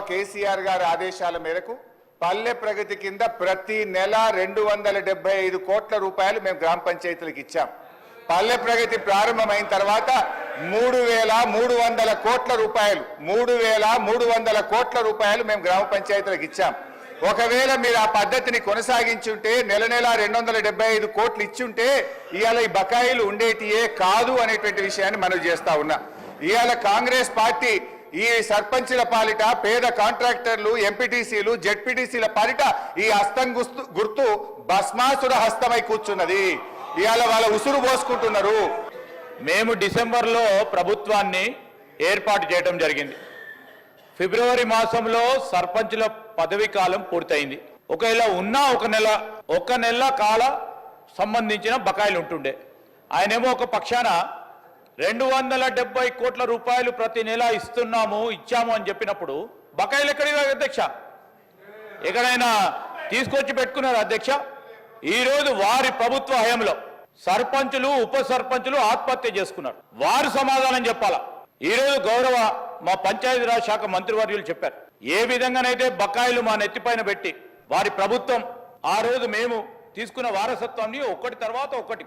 కేసీఆర్ గారి ఆదేశాల మేరకు పల్లె ప్రగతి కింద ప్రతి నెల 275 కోట్ల రూపాయలు మేము గ్రామ పంచాయతీలకు ఇచ్చాం. పల్లె ప్రగతి ప్రారంభమైన తర్వాత 3,300 కోట్ల రూపాయలు 3,300 కోట్ల రూపాయలు మేము గ్రామ పంచాయతీలకు ఇచ్చాం. ఒకవేళ మీరు ఆ పద్ధతిని కొనసాగించుంటే నెల 275 కోట్లు ఇచ్చుంటే ఇవాళ ఈ బకాయిలు ఉండేటియే కాదు అనేటువంటి విషయాన్ని మనం చేస్తా ఉన్నా. ఇవాళ కాంగ్రెస్ పార్టీ ఈ సర్పంచుల పాలిట పేద కాంట్రాక్టర్లు ఎంపీటీసీలు జెడ్పీటీసీల పాలిట ఈ హస్తం గుర్తు భస్మాసుర హస్తమై కూర్చున్నది. ఇవాళ వాళ్ళ ఉసురు పోసుకుంటున్నారు. మేము డిసెంబర్లో ప్రభుత్వాన్ని ఏర్పాటు చేయడం జరిగింది. ఫిబ్రవరి మాసంలో సర్పంచుల పదవీ కాలం పూర్తయింది. ఒకవేళ ఉన్నా ఒక నెల కాల సంబంధించిన బకాయిలు ఉంటుండే. ఆయనేమో ఒక పక్షాన 270 కోట్ల రూపాయలు ప్రతి నెల ఇచ్చాము అని చెప్పినప్పుడు బకాయిలు ఎక్కడికి అధ్యక్ష? ఎక్కడైనా తీసుకొచ్చి పెట్టుకున్నారు అధ్యక్ష? ఈరోజు వారి ప్రభుత్వ హయాంలో సర్పంచులు ఉప సర్పంచులు ఆత్మహత్య చేసుకున్నారు. వారు సమాధానం చెప్పాలా? ఈరోజు గౌరవ మా పంచాయతీరాజ్ శాఖ మంత్రివర్యులు చెప్పారు, ఏ విధంగానైతే బకాయిలు మా నెత్తిపైన పెట్టి వారి ప్రభుత్వం ఆ రోజు మేము తీసుకున్న వారసత్వాన్ని ఒకటి తర్వాత ఒకటి